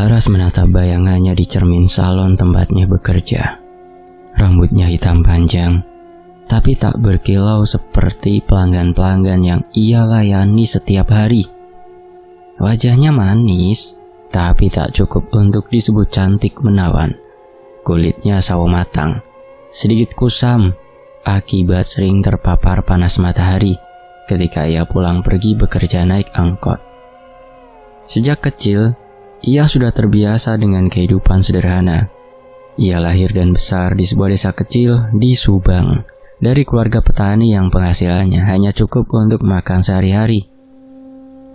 Laras menatap bayangannya di cermin salon tempatnya bekerja. Rambutnya hitam panjang, tapi tak berkilau seperti pelanggan-pelanggan yang ia layani setiap hari. Wajahnya manis, tapi tak cukup untuk disebut cantik menawan. Kulitnya sawo matang, sedikit kusam, akibat sering terpapar panas matahari ketika ia pulang pergi bekerja naik angkot. Sejak kecil, ia sudah terbiasa dengan kehidupan sederhana. Ia lahir dan besar di sebuah desa kecil di Subang, dari keluarga petani yang penghasilannya hanya cukup untuk makan sehari-hari.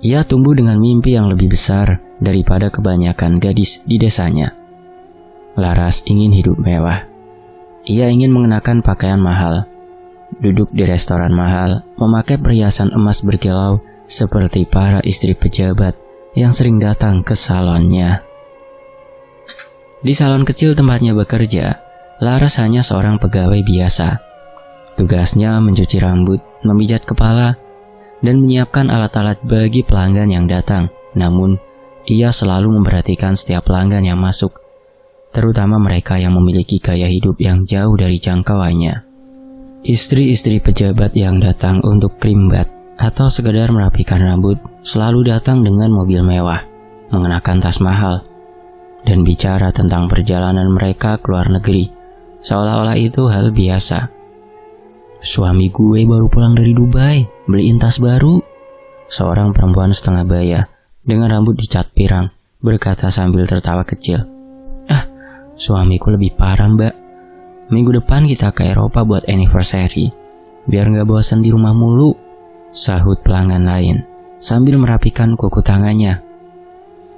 Ia tumbuh dengan mimpi yang lebih besar daripada kebanyakan gadis di desanya. Laras ingin hidup mewah. Ia ingin mengenakan pakaian mahal, duduk di restoran mahal, memakai perhiasan emas berkilau seperti para istri pejabat yang sering datang ke salonnya. Di salon kecil tempatnya bekerja, Laras hanya seorang pegawai biasa. Tugasnya mencuci rambut, memijat kepala, dan menyiapkan alat-alat bagi pelanggan yang datang. Namun, ia selalu memperhatikan setiap pelanggan yang masuk, terutama mereka yang memiliki gaya hidup yang jauh dari jangkauannya. Istri-istri pejabat yang datang untuk krimbat atau sekedar merapikan rambut selalu datang dengan mobil mewah, mengenakan tas mahal, dan bicara tentang perjalanan mereka ke luar negeri, seolah-olah itu hal biasa. "Suami gue baru pulang dari Dubai, beliin tas baru," seorang perempuan setengah baya dengan rambut dicat pirang berkata sambil tertawa kecil. "Ah, suamiku lebih parah, Mbak. Minggu depan kita ke Eropa buat anniversary, biar gak bosan di rumah mulu," sahut pelanggan lain sambil merapikan kuku tangannya.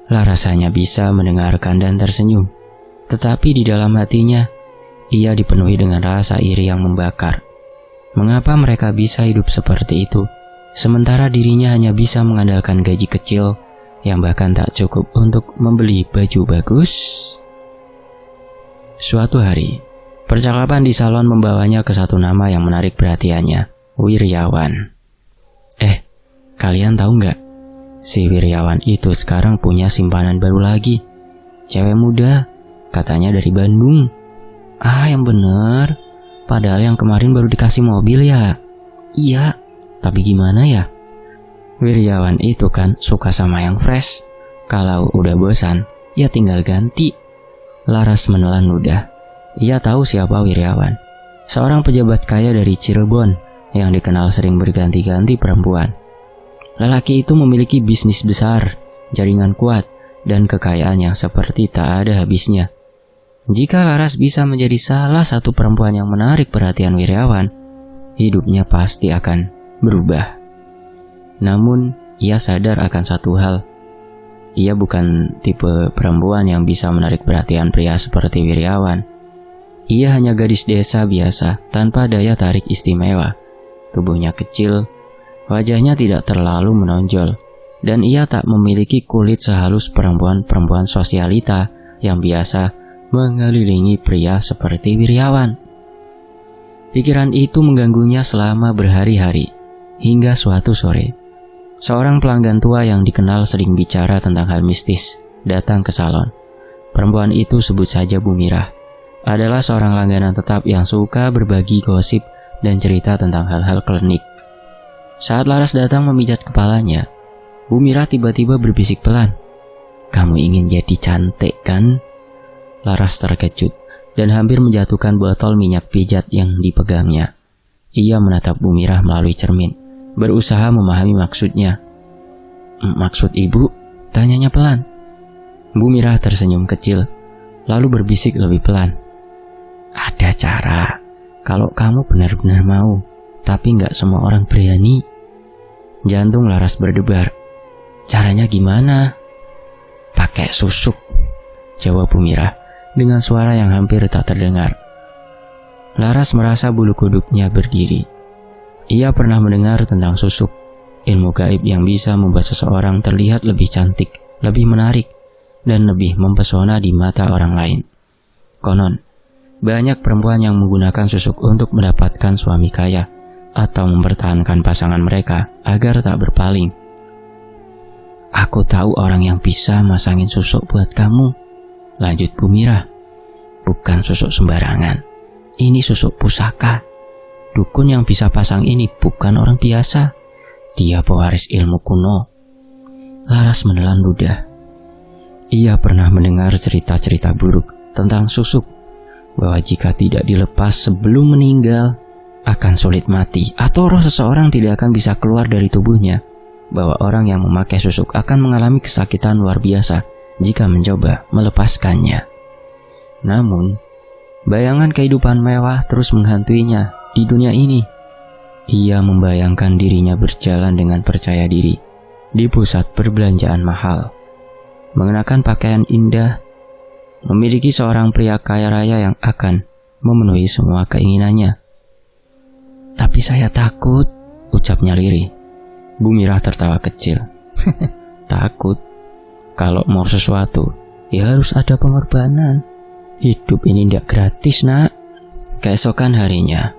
Laras hanya bisa mendengarkan dan tersenyum, tetapi di dalam hatinya, ia dipenuhi dengan rasa iri yang membakar. Mengapa mereka bisa hidup seperti itu, sementara dirinya hanya bisa mengandalkan gaji kecil yang bahkan tak cukup untuk membeli baju bagus? Suatu hari, percakapan di salon membawanya ke satu nama yang menarik perhatiannya, Wiryawan. Kalian tahu nggak? Si Wiryawan itu sekarang punya simpanan baru lagi. Cewek muda, katanya dari Bandung. Ah, yang bener. Padahal yang kemarin baru dikasih mobil ya. Iya, tapi gimana ya? Wiryawan itu kan suka sama yang fresh. Kalau udah bosan, ya tinggal ganti. Laras menelan ludah. Ia tahu siapa Wiryawan. Seorang pejabat kaya dari Cirebon yang dikenal sering berganti-ganti perempuan. Lelaki itu memiliki bisnis besar, jaringan kuat, dan kekayaan yang seperti tak ada habisnya. Jika Laras bisa menjadi salah satu perempuan yang menarik perhatian Wiryawan, hidupnya pasti akan berubah. Namun, ia sadar akan satu hal. Ia bukan tipe perempuan yang bisa menarik perhatian pria seperti Wiryawan. Ia hanya gadis desa biasa, tanpa daya tarik istimewa. Tubuhnya kecil, wajahnya tidak terlalu menonjol, dan ia tak memiliki kulit sehalus perempuan-perempuan sosialita yang biasa mengelilingi pria seperti Wiryawan. Pikiran itu mengganggunya selama berhari-hari, hingga suatu sore, seorang pelanggan tua yang dikenal sering bicara tentang hal mistis datang ke salon. Perempuan itu, sebut saja Bu Mirah, adalah seorang langganan tetap yang suka berbagi gosip dan cerita tentang hal-hal klinik. Saat Laras datang memijat kepalanya, Bu Mirah tiba-tiba berbisik pelan, "Kamu ingin jadi cantik kan?" Laras terkejut dan hampir menjatuhkan botol minyak pijat yang dipegangnya. Ia menatap Bu Mirah melalui cermin, berusaha memahami maksudnya. "Maksud ibu?" tanyanya pelan. Bu Mirah tersenyum kecil, lalu berbisik lebih pelan, "Ada cara, kalau kamu benar-benar mau, tapi nggak semua orang berani." Jantung Laras berdebar. "Caranya gimana?" "Pakai susuk," jawab Bu Mirah dengan suara yang hampir tak terdengar. Laras merasa bulu kuduknya berdiri. Ia pernah mendengar tentang susuk, ilmu gaib yang bisa membuat seseorang terlihat lebih cantik, lebih menarik, dan lebih mempesona di mata orang lain. Konon, banyak perempuan yang menggunakan susuk untuk mendapatkan suami kaya atau mempertahankan pasangan mereka agar tak berpaling. Aku tahu orang yang bisa masangin susuk buat kamu, lanjut Bu Mira. Bukan susuk sembarangan. Ini susuk pusaka. Dukun yang bisa pasang ini bukan orang biasa. Dia pewaris ilmu kuno. Laras menelan ludah. Ia pernah mendengar cerita-cerita buruk tentang susuk, bahwa jika tidak dilepas sebelum meninggal akan sulit mati, atau roh seseorang tidak akan bisa keluar dari tubuhnya, bahwa orang yang memakai susuk akan mengalami kesakitan luar biasa jika mencoba melepaskannya. Namun, bayangan kehidupan mewah terus menghantuinya di dunia ini. Ia membayangkan dirinya berjalan dengan percaya diri di pusat perbelanjaan mahal, mengenakan pakaian indah, memiliki seorang pria kaya raya yang akan memenuhi semua keinginannya. Tapi saya takut, ucapnya lirih. Bu Mira tertawa kecil. Takut? Kalau mau sesuatu, ya harus ada pengorbanan. Hidup ini tidak gratis, nak. Keesokan harinya,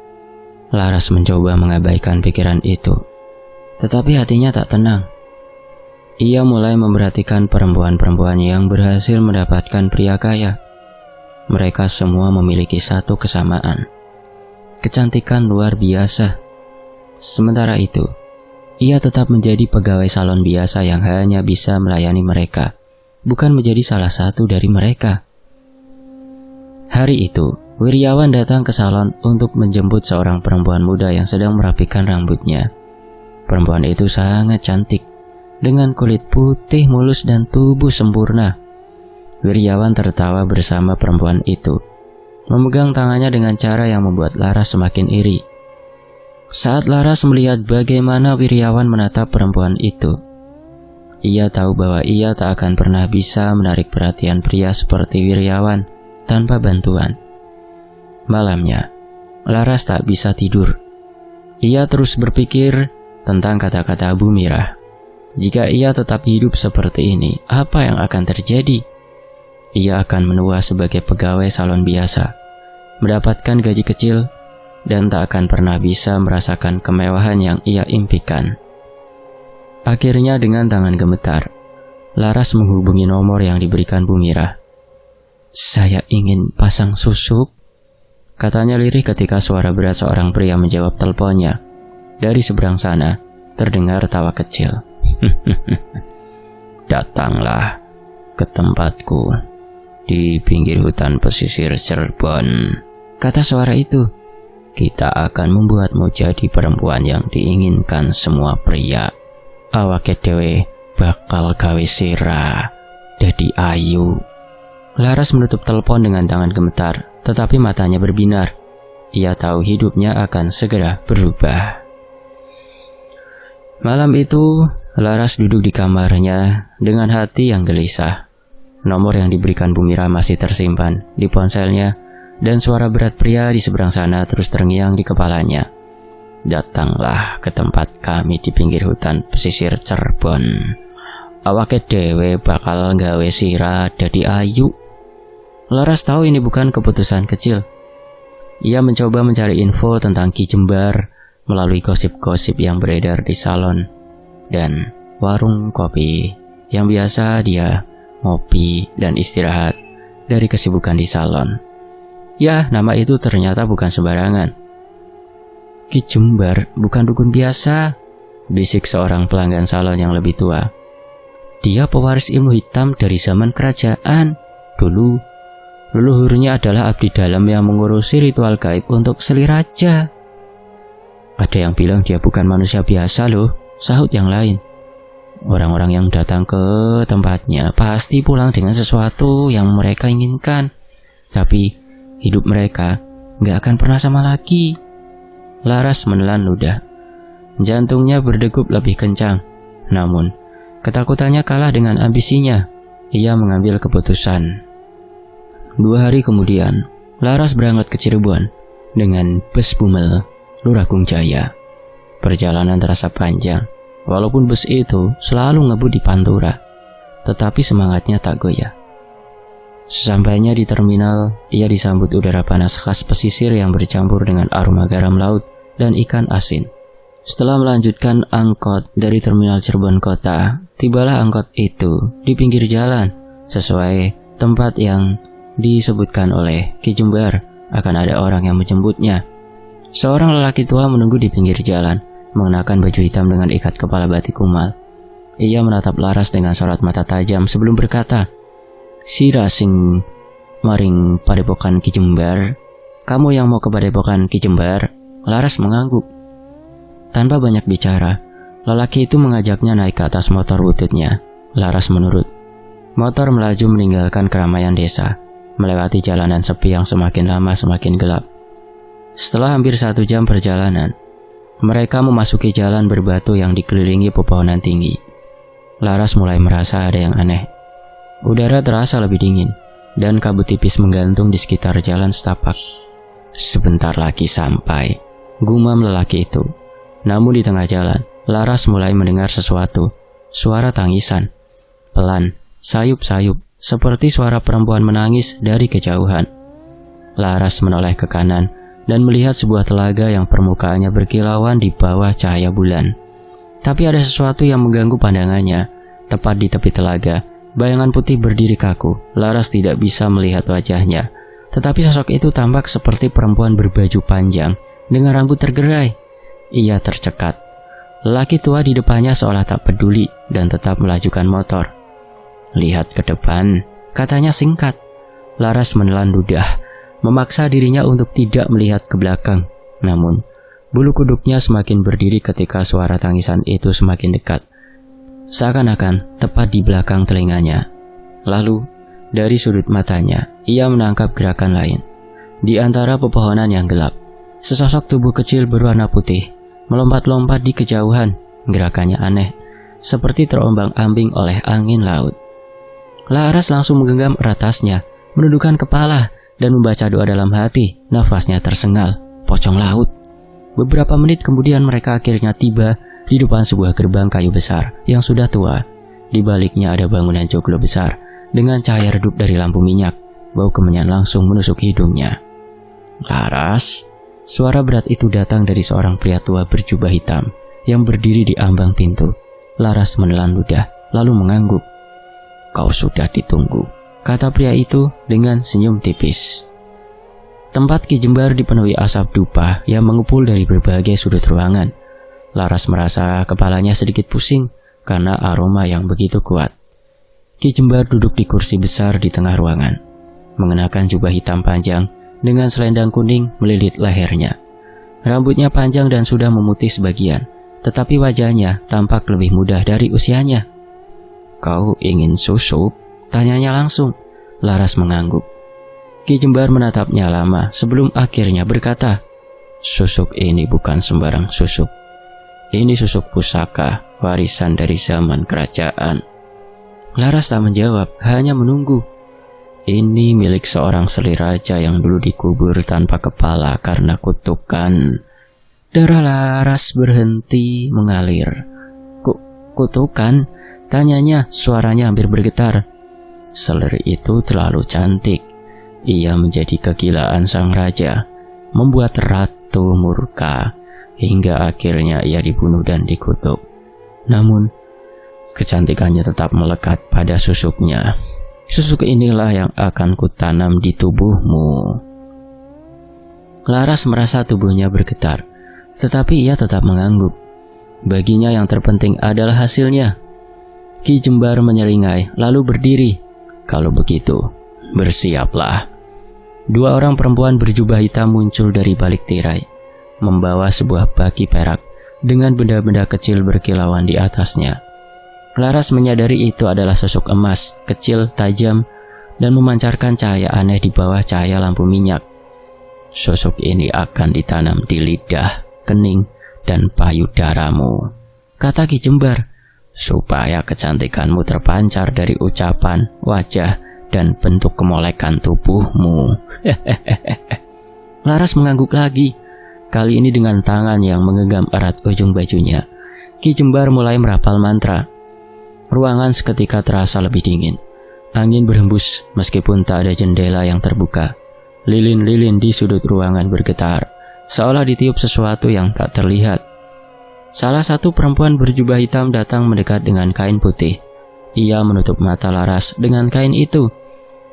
Laras mencoba mengabaikan pikiran itu. Tetapi hatinya tak tenang. Ia mulai memperhatikan perempuan-perempuan yang berhasil mendapatkan pria kaya. Mereka semua memiliki satu kesamaan, kecantikan luar biasa. Sementara itu, ia tetap menjadi pegawai salon biasa yang hanya bisa melayani mereka, bukan menjadi salah satu dari mereka. Hari itu, Wiryawan datang ke salon untuk menjemput seorang perempuan muda yang sedang merapikan rambutnya. Perempuan itu sangat cantik, dengan kulit putih mulus dan tubuh sempurna. Wiryawan tertawa bersama perempuan itu, memegang tangannya dengan cara yang membuat Laras semakin iri. Saat Laras melihat bagaimana Wiryawan menatap perempuan itu, ia tahu bahwa ia tak akan pernah bisa menarik perhatian pria seperti Wiryawan tanpa bantuan. Malamnya, Laras tak bisa tidur. Ia terus berpikir tentang kata-kata Bu Mira. Jika ia tetap hidup seperti ini, apa yang akan terjadi? Ia akan menua sebagai pegawai salon biasa, mendapatkan gaji kecil, dan tak akan pernah bisa merasakan kemewahan yang ia impikan. Akhirnya dengan tangan gemetar, Laras menghubungi nomor yang diberikan Bu Mira. "Saya ingin pasang susuk," katanya lirih ketika suara berat seorang pria menjawab teleponnya. Dari seberang sana, terdengar tawa kecil. "Datanglah ke tempatku di pinggir hutan pesisir Cirebon," kata suara itu. "Kita akan membuatmu jadi perempuan yang diinginkan semua pria. Awake dewe bakal gawe sira dadi ayu." Laras menutup telepon dengan tangan gemetar, tetapi matanya berbinar. Ia tahu hidupnya akan segera berubah. Malam itu, Laras duduk di kamarnya dengan hati yang gelisah. Nomor yang diberikan Bu Mira masih tersimpan di ponselnya, dan suara berat pria di seberang sana terus terngiang di kepalanya. "Datanglah ke tempat kami di pinggir hutan pesisir Cirebon. Awake dewe bakal gawe sira dadi ayu." Laras tahu ini bukan keputusan kecil. Ia mencoba mencari info tentang Ki Jembar melalui gosip-gosip yang beredar di salon dan warung kopi yang biasa dia ngopi dan istirahat dari kesibukan di salon. Ya, nama itu ternyata bukan sembarangan. "Ki Jembar bukan dukun biasa," bisik seorang pelanggan salon yang lebih tua. "Dia pewaris ilmu hitam dari zaman kerajaan. Dulu leluhurnya adalah abdi dalam yang mengurusi ritual gaib untuk Seliraja." "Ada yang bilang dia bukan manusia biasa loh," sahut yang lain. "Orang-orang yang datang ke tempatnya pasti pulang dengan sesuatu yang mereka inginkan. Tapi hidup mereka gak akan pernah sama lagi." Laras menelan ludah. Jantungnya berdegup lebih kencang. Namun, ketakutannya kalah dengan ambisinya. Ia mengambil keputusan. 2 hari kemudian, Laras berangkat ke Cirebon dengan bus Bumel, Luragung Jaya. Perjalanan terasa panjang, walaupun bus itu selalu ngebut di Pantura, tetapi semangatnya tak goyah. Sesampainya di terminal, ia disambut udara panas khas pesisir yang bercampur dengan aroma garam laut dan ikan asin. Setelah melanjutkan angkot dari terminal Cirebon Kota, tibalah angkot itu di pinggir jalan sesuai tempat yang disebutkan oleh Ki Jembar akan ada orang yang menjemputnya. Seorang lelaki tua menunggu di pinggir jalan, mengenakan baju hitam dengan ikat kepala batik kumal. Ia menatap Laras dengan sorot mata tajam sebelum berkata, "Sira sing maring padepokan Ki Jembar, kamu yang mau ke padepokan Ki Jembar?" Laras mengangguk. Tanpa banyak bicara, lelaki itu mengajaknya naik ke atas motor bututnya. Laras menurut. Motor melaju meninggalkan keramaian desa, melewati jalanan sepi yang semakin lama semakin gelap. Setelah hampir 1 jam perjalanan, mereka memasuki jalan berbatu yang dikelilingi pepohonan tinggi. Laras mulai merasa ada yang aneh. Udara terasa lebih dingin, dan kabut tipis menggantung di sekitar jalan setapak. Sebentar lagi sampai, gumam lelaki itu. Namun di tengah jalan, Laras mulai mendengar sesuatu, suara tangisan. Pelan, sayup-sayup, seperti suara perempuan menangis dari kejauhan. Laras menoleh ke kanan, dan melihat sebuah telaga yang permukaannya berkilauan di bawah cahaya bulan. Tapi ada sesuatu yang mengganggu pandangannya. Tepat di tepi telaga, bayangan putih berdiri kaku. Laras tidak bisa melihat wajahnya, tetapi sosok itu tampak seperti perempuan berbaju panjang dengan rambut tergerai. Ia tercekat. Lelaki tua di depannya seolah tak peduli dan tetap melajukan motor. "Lihat ke depan," katanya singkat. Laras menelan ludah, memaksa dirinya untuk tidak melihat ke belakang. Namun, bulu kuduknya semakin berdiri ketika suara tangisan itu semakin dekat. Seakan-akan tepat di belakang telinganya. Lalu, dari sudut matanya, ia menangkap gerakan lain. Di antara pepohonan yang gelap, sesosok tubuh kecil berwarna putih melompat-lompat di kejauhan. Gerakannya aneh, seperti terombang-ambing oleh angin laut. Laras langsung menggenggam erat tasnya, menundukkan kepala, dan membaca doa dalam hati. Nafasnya tersengal, pocong laut. Beberapa menit kemudian mereka akhirnya tiba di depan sebuah gerbang kayu besar yang sudah tua. Di baliknya ada bangunan joglo besar dengan cahaya redup dari lampu minyak. Bau kemenyan langsung menusuk hidungnya. "Laras," suara berat itu datang dari seorang pria tua berjubah hitam yang berdiri di ambang pintu. Laras menelan ludah, lalu mengangguk. "Kau sudah ditunggu," kata pria itu dengan senyum tipis. Tempat Ki Jembar dipenuhi asap dupa yang mengepul dari berbagai sudut ruangan. Laras merasa kepalanya sedikit pusing karena aroma yang begitu kuat. Ki Jembar duduk di kursi besar di tengah ruangan, mengenakan jubah hitam panjang dengan selendang kuning melilit lehernya. Rambutnya panjang dan sudah memutih sebagian, tetapi wajahnya tampak lebih muda dari usianya. "Kau ingin susu?" tanyanya langsung. Laras mengangguk. Ki Jembar menatapnya lama sebelum akhirnya berkata, "Susuk ini bukan sembarang susuk. Ini susuk pusaka, warisan dari zaman kerajaan." Laras tak menjawab, hanya menunggu. "Ini milik seorang seliraja yang dulu dikubur tanpa kepala karena kutukan." Darah Laras berhenti mengalir. Kutukan?" tanyanya, suaranya hampir bergetar. "Selir itu terlalu cantik. Ia menjadi kegilaan sang raja, membuat ratu murka, hingga akhirnya ia dibunuh dan dikutuk. Namun, kecantikannya tetap melekat pada susuknya. Susuk inilah yang akan kutanam di tubuhmu." Laras merasa tubuhnya bergetar, tetapi ia tetap mengangguk. Baginya yang terpenting adalah hasilnya. Ki Jembar menyeringai, lalu berdiri. "Kalau begitu, bersiaplah." 2 orang perempuan berjubah hitam muncul dari balik tirai, membawa sebuah baki perak dengan benda-benda kecil berkilauan di atasnya. Laras menyadari itu adalah sosok emas, kecil, tajam, dan memancarkan cahaya aneh di bawah cahaya lampu minyak. "Sosok ini akan ditanam di lidah, kening, dan payudaramu," kata Ki Jembar, "supaya kecantikanmu terpancar dari ucapan, wajah, dan bentuk kemolekan tubuhmu." Laras mengangguk lagi, kali ini dengan tangan yang menggenggam erat ujung bajunya. Ki Jembar mulai merapal mantra. Ruangan seketika terasa lebih dingin. Angin berhembus meskipun tak ada jendela yang terbuka. Lilin-lilin di sudut ruangan bergetar, seolah ditiup sesuatu yang tak terlihat. Salah satu perempuan berjubah hitam datang mendekat dengan kain putih. Ia menutup mata Laras dengan kain itu.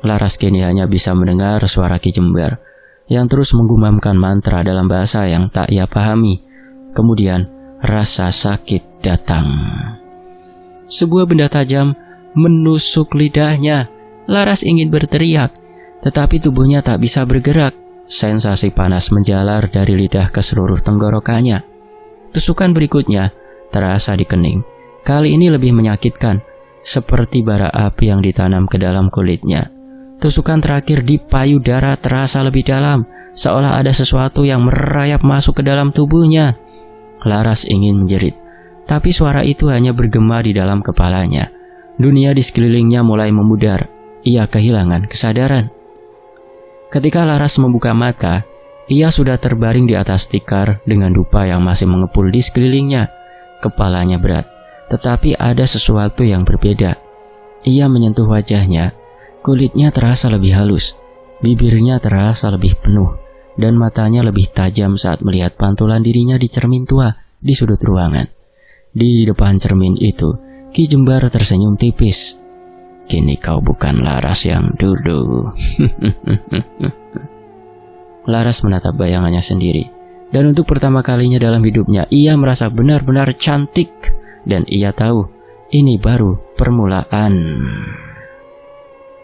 Laras kini hanya bisa mendengar suara Ki Jembar yang terus menggumamkan mantra dalam bahasa yang tak ia pahami. Kemudian rasa sakit datang. Sebuah benda tajam menusuk lidahnya. Laras ingin berteriak, tetapi tubuhnya tak bisa bergerak. Sensasi panas menjalar dari lidah ke seluruh tenggorokannya. Tusukan berikutnya terasa di kening. Kali ini lebih menyakitkan, seperti bara api yang ditanam ke dalam kulitnya. Tusukan terakhir di payudara terasa lebih dalam, seolah ada sesuatu yang merayap masuk ke dalam tubuhnya. Laras ingin menjerit, tapi suara itu hanya bergema di dalam kepalanya. Dunia di sekelilingnya mulai memudar. Ia kehilangan kesadaran. Ketika Laras membuka mata, ia sudah terbaring di atas tikar dengan dupa yang masih mengepul di sekelilingnya. Kepalanya berat, tetapi ada sesuatu yang berbeda. Ia menyentuh wajahnya. Kulitnya terasa lebih halus, bibirnya terasa lebih penuh, dan matanya lebih tajam saat melihat pantulan dirinya di cermin tua di sudut ruangan. Di depan cermin itu, Ki Jembar tersenyum tipis. Kini kau bukan Laras yang dulu. Laras menatap bayangannya sendiri, dan untuk pertama kalinya dalam hidupnya, ia merasa benar-benar cantik, dan ia tahu ini baru permulaan.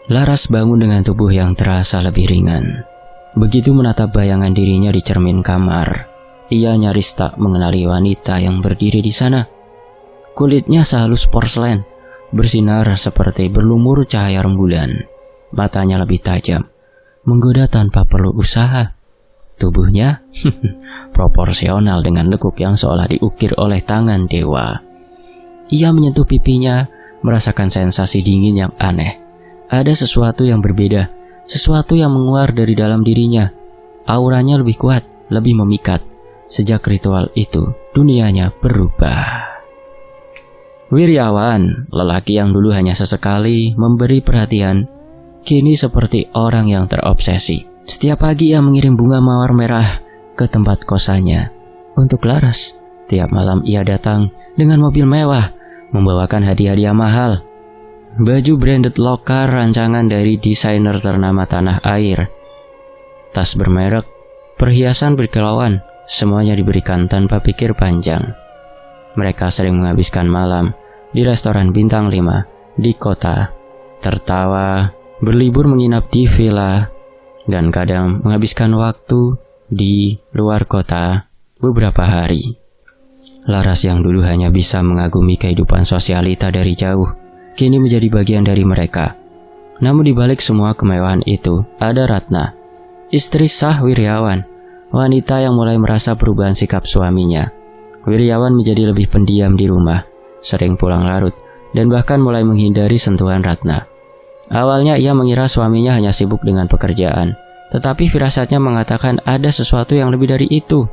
Laras bangun dengan tubuh yang terasa lebih ringan. Begitu menatap bayangan dirinya di cermin kamar, ia nyaris tak mengenali wanita yang berdiri di sana. Kulitnya sehalus porselen, bersinar seperti berlumur cahaya rembulan. Matanya lebih tajam, menggoda tanpa perlu usaha. Tubuhnya proporsional dengan lekuk yang seolah diukir oleh tangan dewa. Ia menyentuh pipinya, merasakan sensasi dingin yang aneh. Ada sesuatu yang berbeda, sesuatu yang menguar dari dalam dirinya. Auranya lebih kuat, lebih memikat. Sejak ritual itu, dunianya berubah. Wiryawan, lelaki yang dulu hanya sesekali memberi perhatian, kini seperti orang yang terobsesi. Setiap pagi ia mengirim bunga mawar merah ke tempat kosannya. Untuk Laras, tiap malam ia datang dengan mobil mewah, membawakan hadiah-hadiah mahal. Baju branded lokal rancangan dari desainer ternama tanah air, tas bermerek, perhiasan berkilauan, semuanya diberikan tanpa pikir panjang. Mereka sering menghabiskan malam di restoran bintang 5 di kota, tertawa, berlibur menginap di villa, dan kadang menghabiskan waktu di luar kota beberapa hari. Laras yang dulu hanya bisa mengagumi kehidupan sosialita dari jauh, kini menjadi bagian dari mereka. Namun di balik semua kemewahan itu, ada Ratna, istri sah Wiryawan, wanita yang mulai merasa perubahan sikap suaminya. Wiryawan menjadi lebih pendiam di rumah, sering pulang larut, dan bahkan mulai menghindari sentuhan Ratna. Awalnya ia mengira suaminya hanya sibuk dengan pekerjaan, tetapi firasatnya mengatakan ada sesuatu yang lebih dari itu.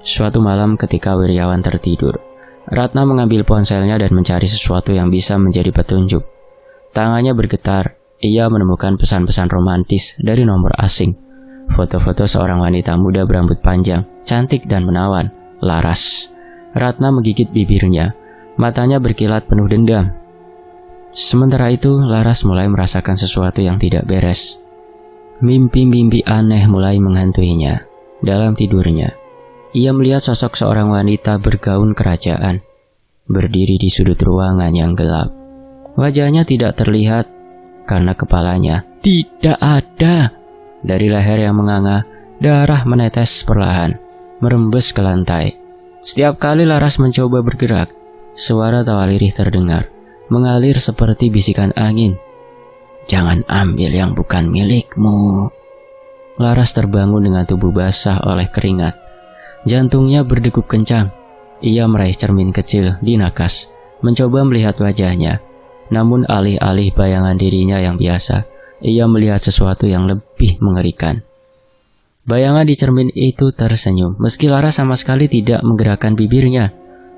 Suatu malam ketika Wiryawan tertidur, Ratna mengambil ponselnya dan mencari sesuatu yang bisa menjadi petunjuk. Tangannya bergetar, ia menemukan pesan-pesan romantis dari nomor asing. Foto-foto seorang wanita muda berambut panjang, cantik dan menawan, Laras. Ratna menggigit bibirnya, matanya berkilat penuh dendam. Sementara itu, Laras mulai merasakan sesuatu yang tidak beres. Mimpi-mimpi aneh mulai menghantuinya. Dalam tidurnya, ia melihat sosok seorang wanita bergaun kerajaan, berdiri di sudut ruangan yang gelap. Wajahnya tidak terlihat karena kepalanya tidak ada. Dari leher yang menganga, darah menetes perlahan, merembes ke lantai. Setiap kali Laras mencoba bergerak, suara tawa lirih terdengar, mengalir seperti bisikan angin. Jangan ambil yang bukan milikmu. Laras terbangun dengan tubuh basah oleh keringat. Jantungnya berdegup kencang. Ia meraih cermin kecil di nakas, mencoba melihat wajahnya. Namun alih-alih bayangan dirinya yang biasa, ia melihat sesuatu yang lebih mengerikan. Bayangan di cermin itu tersenyum, meski Laras sama sekali tidak menggerakkan bibirnya.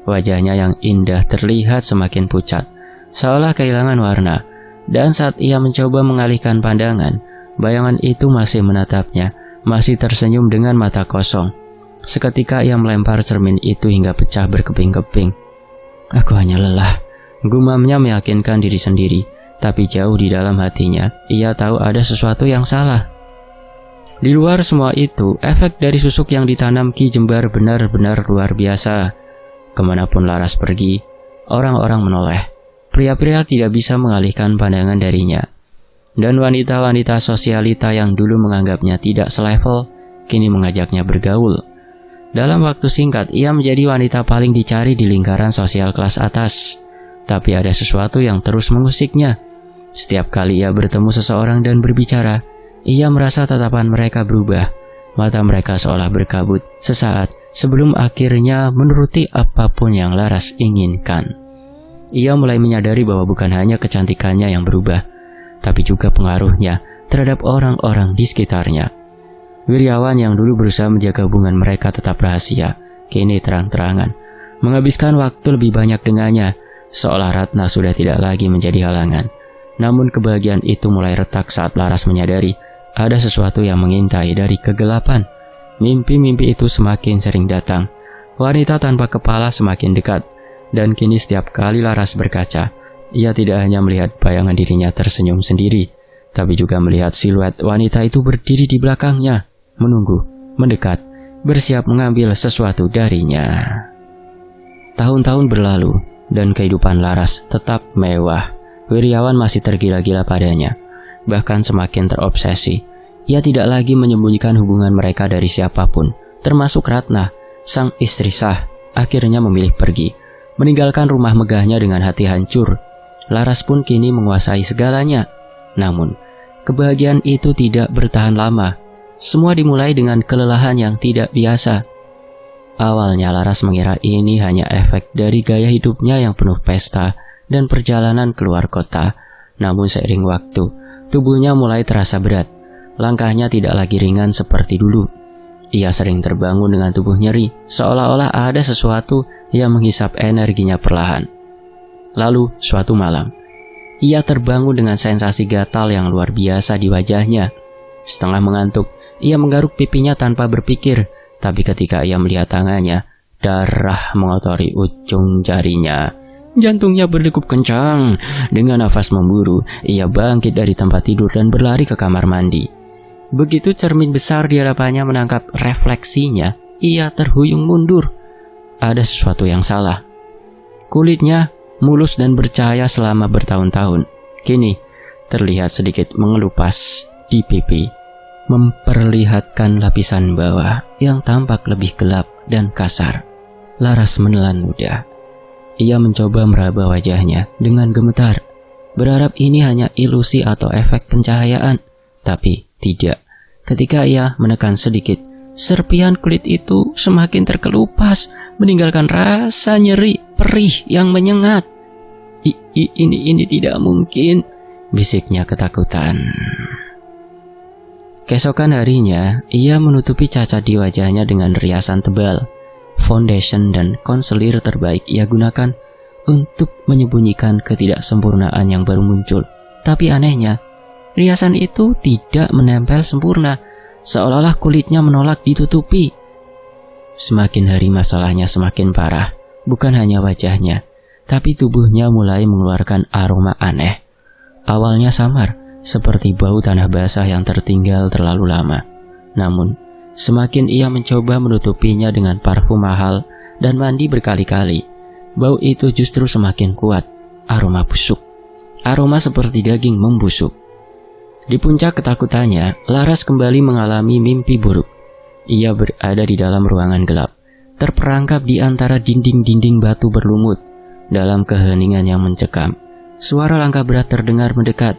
Wajahnya yang indah terlihat semakin pucat, seolah kehilangan warna. Dan saat ia mencoba mengalihkan pandangan, bayangan itu masih menatapnya, masih tersenyum dengan mata kosong. Seketika ia melempar cermin itu hingga pecah berkeping-keping. Aku hanya lelah, gumamnya meyakinkan diri sendiri. Tapi jauh di dalam hatinya, ia tahu ada sesuatu yang salah. Di luar semua itu, efek dari susuk yang ditanam Ki Jembar benar-benar luar biasa. Kemanapun Laras pergi, orang-orang menoleh. Pria-pria tidak bisa mengalihkan pandangan darinya. Dan wanita-wanita sosialita yang dulu menganggapnya tidak selevel, kini mengajaknya bergaul. Dalam waktu singkat, ia menjadi wanita paling dicari di lingkaran sosial kelas atas. Tapi ada sesuatu yang terus mengusiknya. Setiap kali ia bertemu seseorang dan berbicara, ia merasa tatapan mereka berubah. Mata mereka seolah berkabut sesaat sebelum akhirnya menuruti apapun yang Laras inginkan. Ia mulai menyadari bahwa bukan hanya kecantikannya yang berubah, tapi juga pengaruhnya terhadap orang-orang di sekitarnya. Wiryawan yang dulu berusaha menjaga hubungan mereka tetap rahasia, kini terang-terangan menghabiskan waktu lebih banyak dengannya, seolah Ratna sudah tidak lagi menjadi halangan. Namun kebahagiaan itu mulai retak saat Laras menyadari ada sesuatu yang mengintai dari kegelapan. Mimpi-mimpi itu semakin sering datang. Wanita tanpa kepala semakin dekat. Dan kini setiap kali Laras berkaca, ia tidak hanya melihat bayangan dirinya tersenyum sendiri, tapi juga melihat siluet wanita itu berdiri di belakangnya, menunggu, mendekat, bersiap mengambil sesuatu darinya. Tahun-tahun berlalu, dan kehidupan Laras tetap mewah. Wiryawan masih tergila-gila padanya, bahkan semakin terobsesi. Ia tidak lagi menyembunyikan hubungan mereka dari siapapun, termasuk Ratna, sang istri sah. Akhirnya memilih pergi, meninggalkan rumah megahnya dengan hati hancur. Laras pun kini menguasai segalanya. Namun, kebahagiaan itu tidak bertahan lama. Semua dimulai dengan kelelahan yang tidak biasa. Awalnya Laras mengira ini hanya efek dari gaya hidupnya yang penuh pesta dan perjalanan keluar kota. Namun seiring waktu, tubuhnya mulai terasa berat. Langkahnya tidak lagi ringan seperti dulu. Ia sering terbangun dengan tubuh nyeri, seolah-olah ada sesuatu yang menghisap energinya perlahan. Lalu, suatu malam, ia terbangun dengan sensasi gatal yang luar biasa di wajahnya. Setengah mengantuk, ia menggaruk pipinya tanpa berpikir. Tapi ketika ia melihat tangannya, darah mengotori ujung jarinya. Jantungnya berdegup kencang. Dengan nafas memburu, ia bangkit dari tempat tidur dan berlari ke kamar mandi. Begitu cermin besar di hadapannya menangkap refleksinya, ia terhuyung mundur. Ada sesuatu yang salah. Kulitnya mulus dan bercahaya selama bertahun-tahun. Kini terlihat sedikit mengelupas di pipi, memperlihatkan lapisan bawah yang tampak lebih gelap dan kasar. Laras menelan ludah. Ia mencoba meraba wajahnya dengan gemetar, berharap ini hanya ilusi atau efek pencahayaan. Tapi tidak. Ketika ia menekan sedikit, serpihan kulit itu semakin terkelupas, meninggalkan rasa nyeri perih yang menyengat. Ini tidak mungkin, bisiknya ketakutan. Keesokan harinya, ia menutupi cacat di wajahnya dengan riasan tebal. Foundation dan konselir terbaik ia gunakan untuk menyembunyikan ketidaksempurnaan yang baru muncul. Tapi anehnya, riasan itu tidak menempel sempurna, seolah-olah kulitnya menolak ditutupi. Semakin hari masalahnya semakin parah. Bukan hanya wajahnya, tapi tubuhnya mulai mengeluarkan aroma aneh. Awalnya samar, seperti bau tanah basah yang tertinggal terlalu lama. Namun, semakin ia mencoba menutupinya dengan parfum mahal dan mandi berkali-kali, bau itu justru semakin kuat. Aroma busuk, aroma seperti daging membusuk. Di puncak ketakutannya, Laras kembali mengalami mimpi buruk. Ia berada di dalam ruangan gelap, terperangkap di antara dinding-dinding batu berlumut. Dalam keheningan yang mencekam, suara langkah berat terdengar mendekat.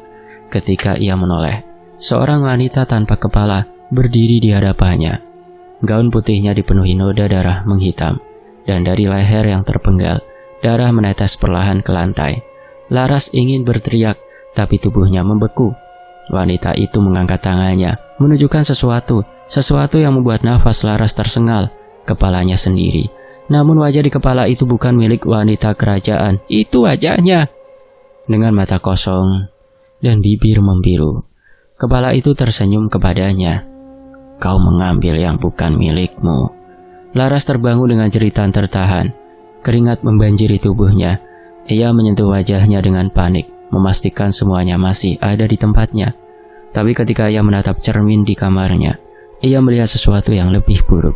Ketika ia menoleh, seorang wanita tanpa kepala berdiri di hadapannya. Gaun putihnya dipenuhi noda darah menghitam, dan dari leher yang terpenggal, darah menetes perlahan ke lantai. Laras ingin berteriak, tapi tubuhnya membeku. Wanita itu mengangkat tangannya, menunjukkan sesuatu yang membuat nafas Laras tersengal. Kepalanya sendiri. Namun wajah di kepala itu bukan milik wanita kerajaan. Itu wajahnya. Dengan mata kosong dan bibir membiru, kepala itu tersenyum kepadanya. Kau mengambil yang bukan milikmu. Laras terbangun dengan jeritan tertahan. Keringat membanjiri tubuhnya. Ia menyentuh wajahnya dengan panik, memastikan semuanya masih ada di tempatnya. Tapi ketika ia menatap cermin di kamarnya, ia melihat sesuatu yang lebih buruk.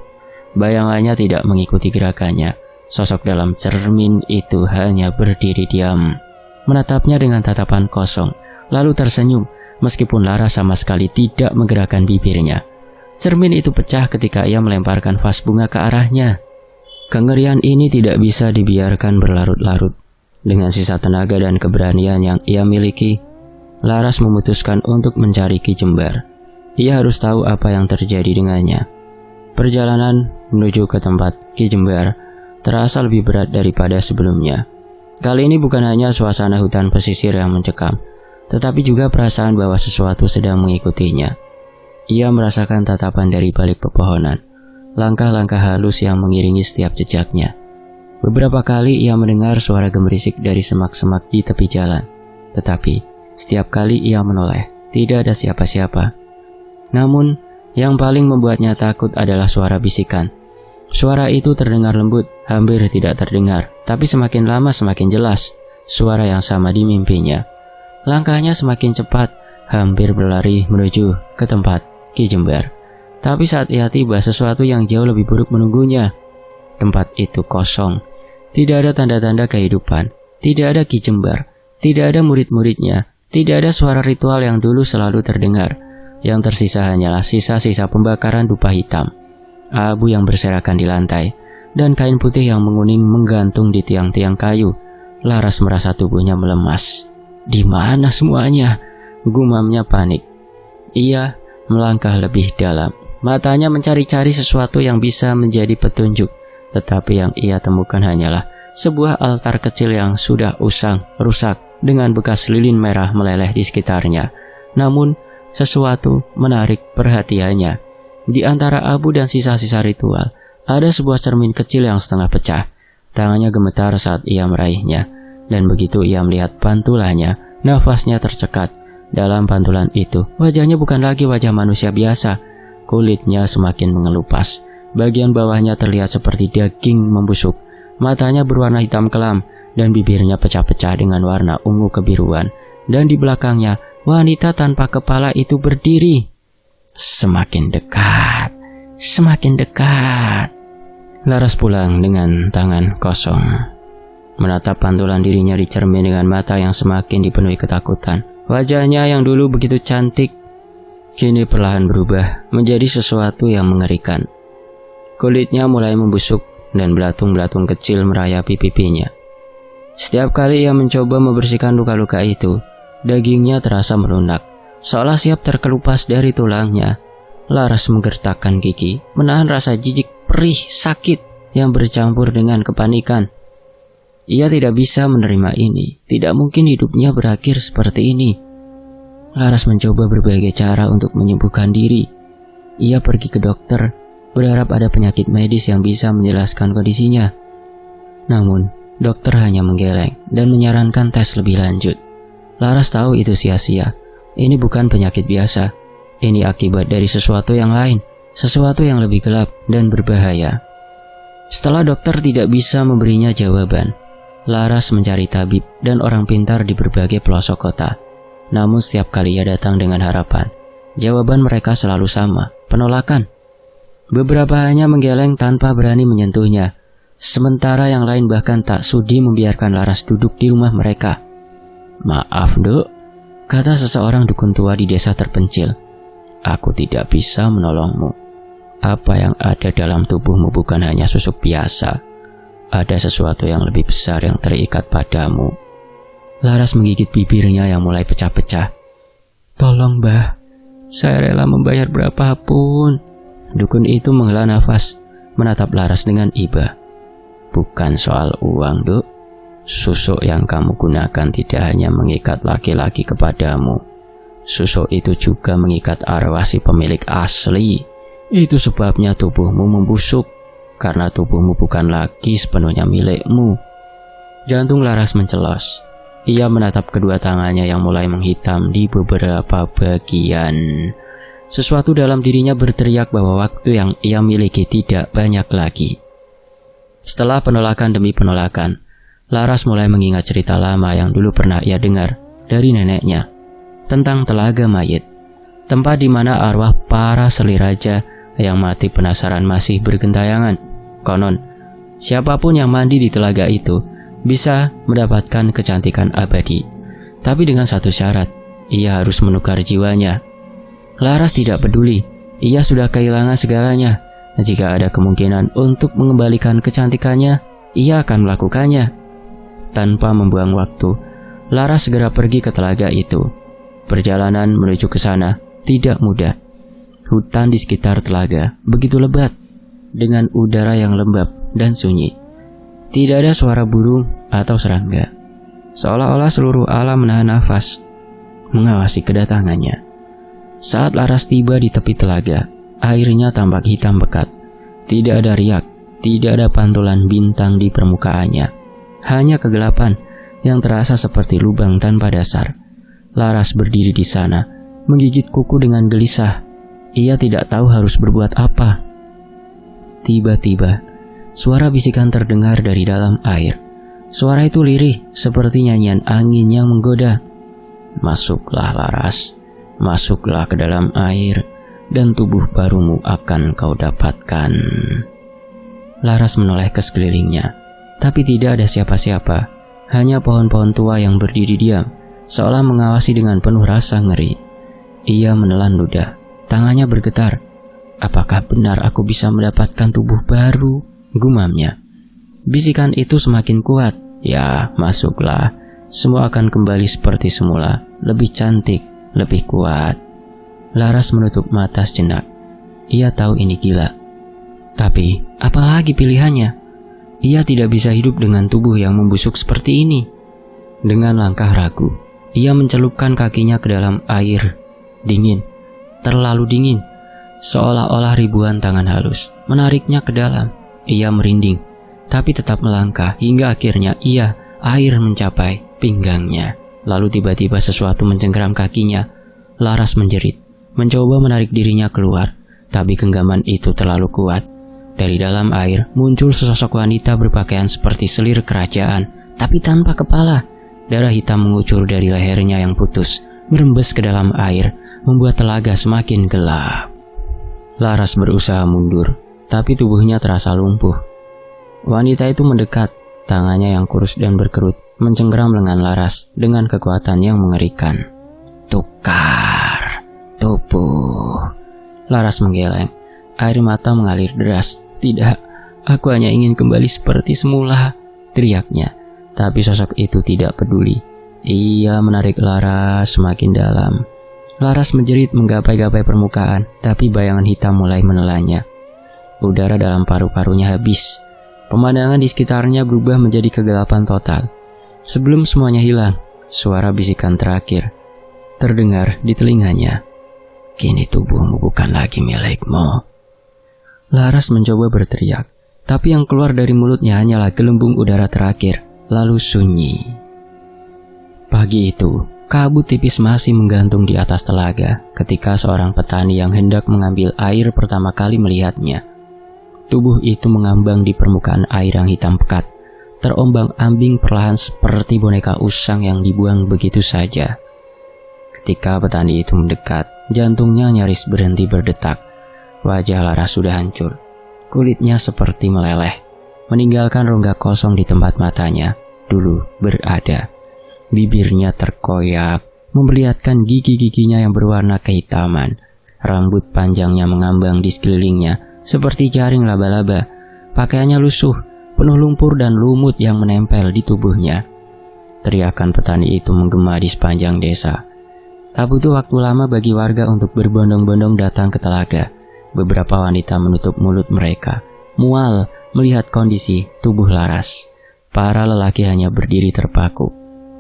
Bayangannya tidak mengikuti gerakannya. Sosok dalam cermin itu hanya berdiri diam, menatapnya dengan tatapan kosong, lalu tersenyum, meskipun Laras sama sekali tidak menggerakkan bibirnya. Cermin itu pecah ketika ia melemparkan vas bunga ke arahnya. Kengerian ini tidak bisa dibiarkan berlarut-larut. Dengan sisa tenaga dan keberanian yang ia miliki, Laras memutuskan untuk mencari Ki Jembar. Ia harus tahu apa yang terjadi dengannya. Perjalanan menuju ke tempat Ki Jembar terasa lebih berat daripada sebelumnya. Kali ini bukan hanya suasana hutan pesisir yang mencekam, tetapi juga perasaan bahwa sesuatu sedang mengikutinya. Ia merasakan tatapan dari balik pepohonan, langkah-langkah halus yang mengiringi setiap jejaknya. Beberapa kali ia mendengar suara gemerisik dari semak-semak di tepi jalan, tetapi setiap kali ia menoleh, tidak ada siapa-siapa. Namun, yang paling membuatnya takut adalah suara bisikan. Suara itu terdengar lembut, hampir tidak terdengar, tapi semakin lama semakin jelas. Suara yang sama di mimpinya. Langkahnya semakin cepat, hampir berlari menuju ke tempat Ki Jembar. Tapi saat ia tiba, sesuatu yang jauh lebih buruk menunggunya. Tempat itu kosong. Tidak ada tanda-tanda kehidupan. Tidak ada Ki Jembar. Tidak ada murid-muridnya. Tidak ada suara ritual yang dulu selalu terdengar. Yang tersisa hanyalah sisa-sisa pembakaran dupa hitam, abu yang berserakan di lantai, dan kain putih yang menguning menggantung di tiang-tiang kayu. Laras merasa tubuhnya melemas. Di mana semuanya? Gumamnya panik. Ia melangkah lebih dalam. Matanya mencari-cari sesuatu yang bisa menjadi petunjuk, tetapi yang ia temukan hanyalah sebuah altar kecil yang sudah usang, rusak, dengan bekas lilin merah meleleh di sekitarnya. Namun, sesuatu menarik perhatiannya. Di antara abu dan sisa-sisa ritual, ada sebuah cermin kecil yang setengah pecah. Tangannya gemetar saat ia meraihnya, dan begitu ia melihat pantulannya, nafasnya tercekat. Dalam pantulan itu, wajahnya bukan lagi wajah manusia biasa. Kulitnya semakin mengelupas. Bagian bawahnya terlihat seperti daging membusuk. Matanya berwarna hitam kelam, dan bibirnya pecah-pecah dengan warna ungu kebiruan. Dan di belakangnya, wanita tanpa kepala itu berdiri. Semakin dekat, semakin dekat. Laras pulang dengan tangan kosong, menatap pantulan dirinya di cermin dengan mata yang semakin dipenuhi ketakutan. Wajahnya yang dulu begitu cantik, kini perlahan berubah menjadi sesuatu yang mengerikan. Kulitnya mulai membusuk dan belatung-belatung kecil merayapi pipinya. Setiap kali ia mencoba membersihkan luka-luka itu, dagingnya terasa melunak, seolah siap terkelupas dari tulangnya. Laras menggertakkan gigi, menahan rasa jijik, perih, sakit yang bercampur dengan kepanikan. Ia tidak bisa menerima ini. Tidak mungkin hidupnya berakhir seperti ini. Laras mencoba berbagai cara untuk menyembuhkan diri. Ia pergi ke dokter, berharap ada penyakit medis yang bisa menjelaskan kondisinya. Namun, dokter hanya menggeleng dan menyarankan tes lebih lanjut. Laras tahu itu sia-sia. Ini bukan penyakit biasa. Ini akibat dari sesuatu yang lain, sesuatu yang lebih gelap dan berbahaya. Setelah dokter tidak bisa memberinya jawaban, Laras mencari tabib dan orang pintar di berbagai pelosok kota. Namun setiap kali ia datang dengan harapan, jawaban mereka selalu sama, penolakan. Beberapa hanya menggeleng tanpa berani menyentuhnya, sementara yang lain bahkan tak sudi membiarkan Laras duduk di rumah mereka. "Maaf, Dok," kata seseorang dukun tua di desa terpencil. "Aku tidak bisa menolongmu. Apa yang ada dalam tubuhmu bukan hanya susuk biasa. Ada sesuatu yang lebih besar yang terikat padamu." Laras menggigit bibirnya yang mulai pecah-pecah. "Tolong, Mbah, saya rela membayar berapapun." Dukun itu menghela nafas, menatap Laras dengan iba. "Bukan soal uang, Dok. Susuk yang kamu gunakan tidak hanya mengikat laki-laki kepadamu. Susuk itu juga mengikat arwah si pemilik asli. Itu sebabnya tubuhmu membusuk, karena tubuhmu bukan lagi sepenuhnya milikmu." Jantung Laras mencelos. Ia menatap kedua tangannya yang mulai menghitam di beberapa bagian. sesuatu dalam dirinya berteriak bahwa waktu yang ia miliki tidak banyak lagi. Setelah penolakan demi penolakan, Laras mulai mengingat cerita lama yang dulu pernah ia dengar dari neneknya tentang telaga mayit, tempat di mana arwah para seliraja yang mati penasaran masih bergentayangan. Konon, siapapun yang mandi di telaga itu bisa mendapatkan kecantikan abadi, tapi dengan satu syarat, ia harus menukar jiwanya. Laras tidak peduli, ia sudah kehilangan segalanya. Jika ada kemungkinan untuk mengembalikan kecantikannya, ia akan melakukannya. Tanpa membuang waktu, Laras segera pergi ke telaga itu. Perjalanan menuju ke sana tidak mudah. Hutan di sekitar telaga begitu lebat, dengan udara yang lembab dan sunyi. Tidak ada suara burung atau serangga. Seolah-olah seluruh alam menahan nafas, mengawasi kedatangannya. Saat Laras tiba di tepi telaga, airnya tampak hitam pekat. Tidak ada riak, tidak ada pantulan bintang di permukaannya. Hanya kegelapan yang terasa seperti lubang tanpa dasar. Laras berdiri di sana, menggigit kuku dengan gelisah. Ia tidak tahu harus berbuat apa. Tiba-tiba, suara bisikan terdengar dari dalam air. Suara itu lirih, seperti nyanyian angin yang menggoda. Masuklah Laras, masuklah ke dalam air, dan tubuh barumu akan kau dapatkan. Laras menoleh ke sekelilingnya, tapi tidak ada siapa-siapa. Hanya pohon-pohon tua yang berdiri diam, seolah mengawasi dengan penuh rasa ngeri. Ia menelan ludah, tangannya bergetar. Apakah benar aku bisa mendapatkan tubuh baru? Gumamnya. Bisikan itu semakin kuat. Ya, masuklah. Semua akan kembali seperti semula, lebih cantik, lebih kuat. Laras menutup mata sejenak. Ia tahu ini gila. Tapi, apalagi pilihannya? Ia tidak bisa hidup dengan tubuh yang membusuk seperti ini. Dengan langkah ragu, ia mencelupkan kakinya ke dalam air. Dingin, terlalu dingin. Seolah-olah ribuan tangan halus menariknya ke dalam. Ia merinding, tapi tetap melangkah hingga akhirnya air mencapai pinggangnya. Lalu tiba-tiba sesuatu mencengkeram kakinya. Laras menjerit, mencoba menarik dirinya keluar, tapi genggaman itu terlalu kuat. Dari dalam air muncul sesosok wanita berpakaian seperti selir kerajaan, tapi tanpa kepala. Darah hitam mengucur dari lehernya yang putus, merembes ke dalam air, membuat telaga semakin gelap. Laras berusaha mundur, tapi tubuhnya terasa lumpuh. Wanita itu mendekat, tangannya yang kurus dan berkerut mencengkeram lengan Laras dengan kekuatan yang mengerikan. Tukar tubuh. Laras menggeleng, air mata mengalir deras. Tidak, aku hanya ingin kembali seperti semula, teriaknya. Tapi sosok itu tidak peduli. Ia menarik Laras semakin dalam. Laras menjerit menggapai-gapai permukaan, tapi bayangan hitam mulai menelannya. Udara dalam paru-parunya habis. Pemandangan di sekitarnya berubah menjadi kegelapan total. Sebelum semuanya hilang, suara bisikan terakhir terdengar di telinganya. Kini tubuhmu bukan lagi milikmu. Laras mencoba berteriak, tapi yang keluar dari mulutnya hanyalah gelembung udara terakhir, lalu sunyi. Pagi itu, kabut tipis masih menggantung di atas telaga ketika seorang petani yang hendak mengambil air pertama kali melihatnya. Tubuh itu mengambang di permukaan air yang hitam pekat, terombang-ambing perlahan seperti boneka usang yang dibuang begitu saja. Ketika petani itu mendekat, jantungnya nyaris berhenti berdetak. Wajah Laras sudah hancur, kulitnya seperti meleleh, meninggalkan rongga kosong di tempat matanya dulu berada. Bibirnya terkoyak, memperlihatkan gigi-giginya yang berwarna kehitaman. Rambut panjangnya mengambang di sekelilingnya seperti jaring laba-laba. Pakaiannya lusuh, penuh lumpur dan lumut yang menempel di tubuhnya. Teriakan petani itu menggema di sepanjang desa. Tak butuh waktu lama bagi warga untuk berbondong-bondong datang ke telaga. Beberapa wanita menutup mulut mereka, mual melihat kondisi tubuh Laras. Para lelaki hanya berdiri terpaku.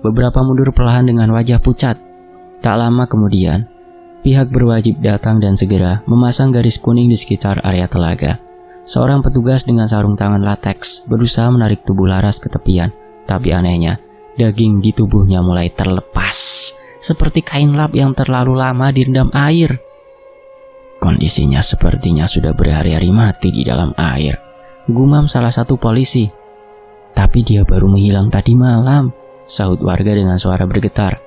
Beberapa mundur perlahan dengan wajah pucat. Tak lama kemudian, pihak berwajib datang dan segera memasang garis kuning di sekitar area telaga. Seorang petugas dengan sarung tangan lateks berusaha menarik tubuh Laras ke tepian, tapi anehnya, daging di tubuhnya mulai terlepas, seperti kain lap yang terlalu lama direndam air. Kondisinya sepertinya sudah berhari-hari mati di dalam air, gumam salah satu polisi. Tapi dia baru menghilang tadi malam, sahut warga dengan suara bergetar.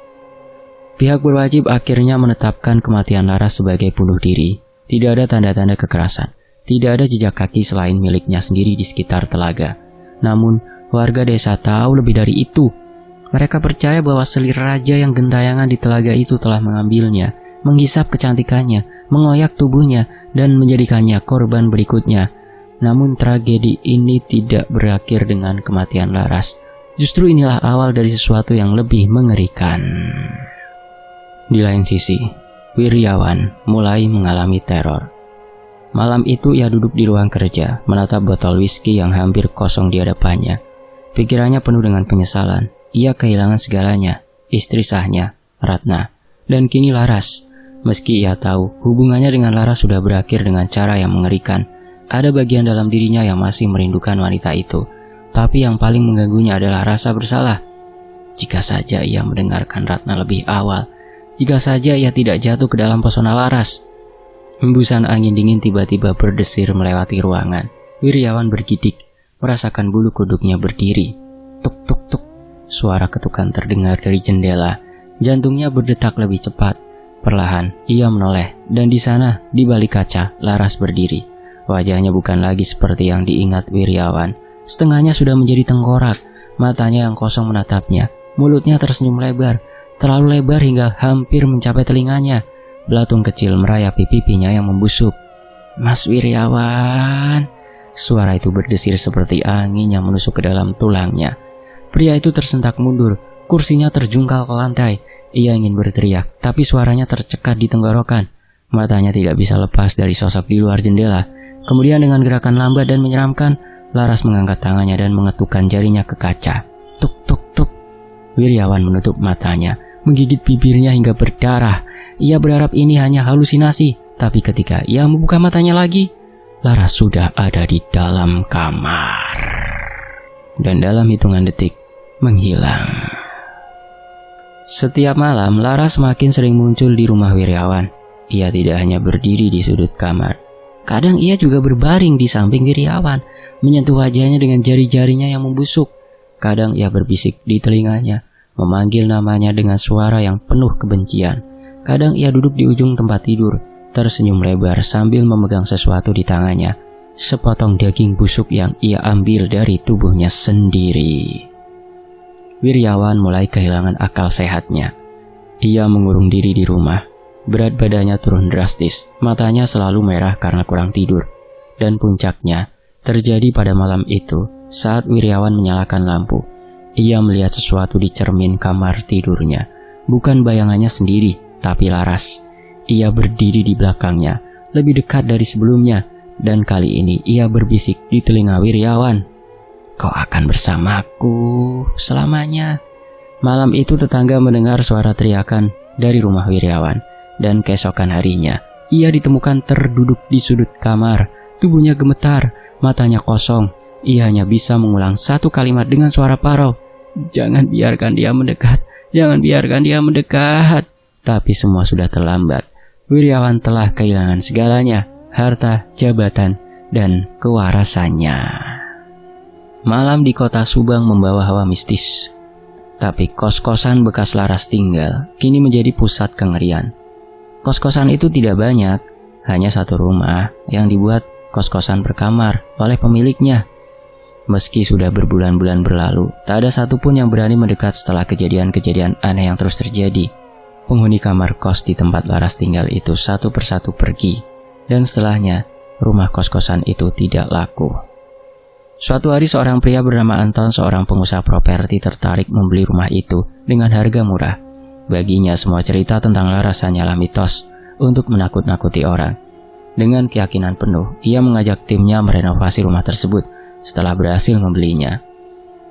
Pihak berwajib akhirnya menetapkan kematian Laras sebagai bunuh diri. Tidak ada tanda-tanda kekerasan, tidak ada jejak kaki selain miliknya sendiri di sekitar telaga. Namun, warga desa tahu lebih dari itu. Mereka percaya bahwa selir raja yang gentayangan di telaga itu telah mengambilnya, menghisap kecantikannya, mengoyak tubuhnya, dan menjadikannya korban berikutnya. Namun tragedi ini tidak berakhir dengan kematian Laras. Justru inilah awal dari sesuatu yang lebih mengerikan. Di lain sisi, Wiryawan mulai mengalami teror. Malam itu ia duduk di ruang kerja, menatap botol whisky yang hampir kosong di hadapannya. Pikirannya penuh dengan penyesalan. Ia kehilangan segalanya, istri sahnya, Ratna, dan kini Laras. Meski ia tahu hubungannya dengan Laras sudah berakhir dengan cara yang mengerikan, ada bagian dalam dirinya yang masih merindukan wanita itu. Tapi yang paling mengganggunya adalah rasa bersalah. Jika saja ia mendengarkan Ratna lebih awal, jika saja ia tidak jatuh ke dalam pesona Laras. Hembusan angin dingin tiba-tiba berdesir melewati ruangan. Wiryawan bergidik, merasakan bulu kuduknya berdiri. Tuk tuk tuk, suara ketukan terdengar dari jendela. Jantungnya berdetak lebih cepat. Perlahan ia menoleh, dan di sana, di balik kaca, Laras berdiri. Wajahnya bukan lagi seperti yang diingat Wiryawan. Setengahnya sudah menjadi tengkorak, matanya yang kosong menatapnya. Mulutnya tersenyum lebar, terlalu lebar hingga hampir mencapai telinganya. Belatung kecil merayapi pipinya yang membusuk. "Mas Wiryawan," suara itu berdesir seperti angin yang menusuk ke dalam tulangnya. Pria itu tersentak mundur, kursinya terjungkal ke lantai. Ia ingin berteriak, tapi suaranya tercekat di tenggorokan. Matanya tidak bisa lepas dari sosok di luar jendela. Kemudian dengan gerakan lambat dan menyeramkan, Laras mengangkat tangannya dan mengetukkan jarinya ke kaca. Tuk tuk tuk. Wiryawan menutup matanya, menggigit bibirnya hingga berdarah. Ia berharap ini hanya halusinasi, tapi ketika ia membuka matanya lagi, Laras sudah ada di dalam kamar. Dan dalam hitungan detik, menghilang. Setiap malam, Laras semakin sering muncul di rumah Wiryawan. Ia tidak hanya berdiri di sudut kamar. Kadang ia juga berbaring di samping Wiryawan, menyentuh wajahnya dengan jari-jarinya yang membusuk. Kadang ia berbisik di telinganya, memanggil namanya dengan suara yang penuh kebencian. Kadang ia duduk di ujung tempat tidur, tersenyum lebar sambil memegang sesuatu di tangannya. Sepotong daging busuk yang ia ambil dari tubuhnya sendiri. Wiryawan mulai kehilangan akal sehatnya. Ia mengurung diri di rumah. Berat badannya turun drastis, matanya selalu merah karena kurang tidur. Dan puncaknya terjadi pada malam itu saat Wiryawan menyalakan lampu. Ia melihat sesuatu di cermin kamar tidurnya. Bukan bayangannya sendiri, tapi Laras. Ia berdiri di belakangnya, lebih dekat dari sebelumnya. Dan kali ini ia berbisik di telinga Wiryawan. "Kau akan bersamaku selamanya." Malam itu tetangga mendengar suara teriakan dari rumah Wiryawan. Dan keesokan harinya, ia ditemukan terduduk di sudut kamar. Tubuhnya gemetar, matanya kosong. Ia hanya bisa mengulang satu kalimat dengan suara parau. "Jangan biarkan dia mendekat, jangan biarkan dia mendekat." Tapi semua sudah terlambat. Wiryawan telah kehilangan segalanya, harta, jabatan, dan kewarasannya. Malam di kota Subang membawa hawa mistis. Tapi kos-kosan bekas Laras tinggal kini menjadi pusat kengerian. Kos-kosan itu tidak banyak, hanya satu rumah yang dibuat kos-kosan per kamar oleh pemiliknya. Meski sudah berbulan-bulan berlalu, tak ada satupun yang berani mendekat setelah kejadian-kejadian aneh yang terus terjadi. Penghuni kamar kos di tempat Laras tinggal itu satu persatu pergi, dan setelahnya rumah kos-kosan itu tidak laku. Suatu hari seorang pria bernama Anton, seorang pengusaha properti, tertarik membeli rumah itu dengan harga murah. Baginya semua cerita tentang Laras hanyalah mitos untuk menakut-nakuti orang. Dengan keyakinan penuh, ia mengajak timnya merenovasi rumah tersebut setelah berhasil membelinya.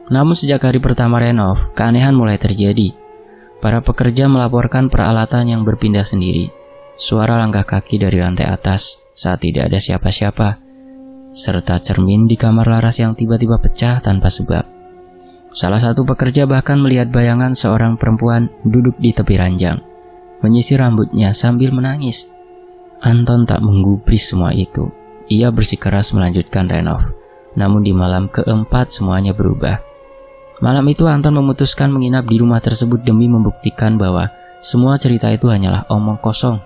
Namun sejak hari pertama renov, keanehan mulai terjadi. Para pekerja melaporkan peralatan yang berpindah sendiri, suara langkah kaki dari lantai atas saat tidak ada siapa-siapa, serta cermin di kamar Laras yang tiba-tiba pecah tanpa sebab. Salah satu pekerja bahkan melihat bayangan seorang perempuan duduk di tepi ranjang, menyisir rambutnya sambil menangis. Anton tak menggubris semua itu. Ia bersikeras melanjutkan renov. Namun di malam keempat semuanya berubah. Malam itu Anton memutuskan menginap di rumah tersebut demi membuktikan bahwa semua cerita itu hanyalah omong kosong.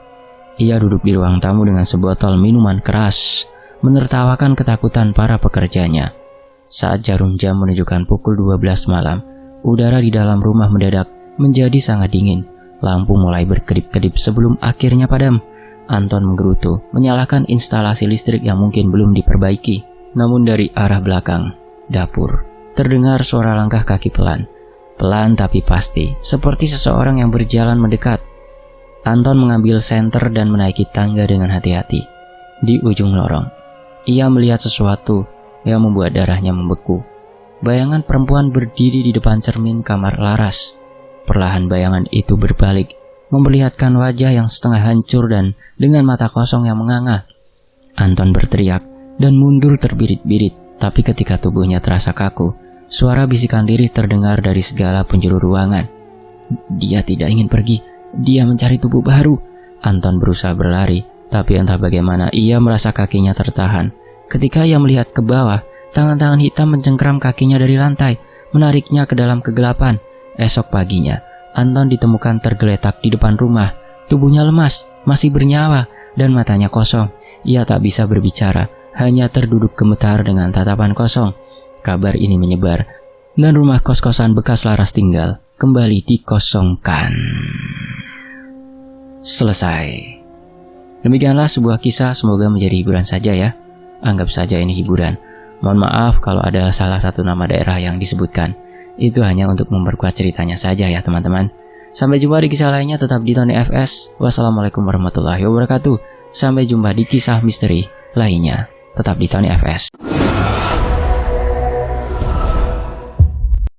Ia duduk di ruang tamu dengan sebotol minuman keras, menertawakan ketakutan para pekerjanya. Saat jarum jam menunjukkan pukul 12 malam, udara di dalam rumah mendadak menjadi sangat dingin. Lampu mulai berkedip-kedip sebelum akhirnya padam. Anton menggerutu, menyalakan instalasi listrik yang mungkin belum diperbaiki. Namun dari arah belakang, dapur, terdengar suara langkah kaki pelan. Pelan tapi pasti, seperti seseorang yang berjalan mendekat. Anton mengambil senter dan menaiki tangga dengan hati-hati. Di ujung lorong, ia melihat sesuatu yang membuat darahnya membeku. Bayangan perempuan berdiri di depan cermin kamar Laras. Perlahan bayangan itu berbalik, memperlihatkan wajah yang setengah hancur dan dengan mata kosong yang menganga. Anton berteriak dan mundur terbirit-birit, tapi ketika tubuhnya terasa kaku, suara bisikan lirih terdengar dari segala penjuru ruangan. Dia tidak ingin pergi, dia mencari tubuh baru. Anton berusaha berlari, tapi entah bagaimana ia merasa kakinya tertahan. Ketika ia melihat ke bawah, tangan-tangan hitam mencengkram kakinya dari lantai, menariknya ke dalam kegelapan. Esok paginya, Anton ditemukan tergeletak di depan rumah. Tubuhnya lemas, masih bernyawa, dan matanya kosong. Ia tak bisa berbicara, hanya terduduk gemetar dengan tatapan kosong. Kabar ini menyebar, dan rumah kos-kosan bekas Laras tinggal kembali dikosongkan. Selesai. Demikianlah sebuah kisah, semoga menjadi hiburan saja ya. Anggap saja ini hiburan. Mohon maaf kalau ada salah satu nama daerah yang disebutkan. Itu hanya untuk memperkuat ceritanya saja ya teman-teman. Sampai jumpa di kisah lainnya, tetap di Tony FS. Wassalamualaikum warahmatullahi wabarakatuh. Sampai jumpa di kisah misteri lainnya, tetap di Tony FS.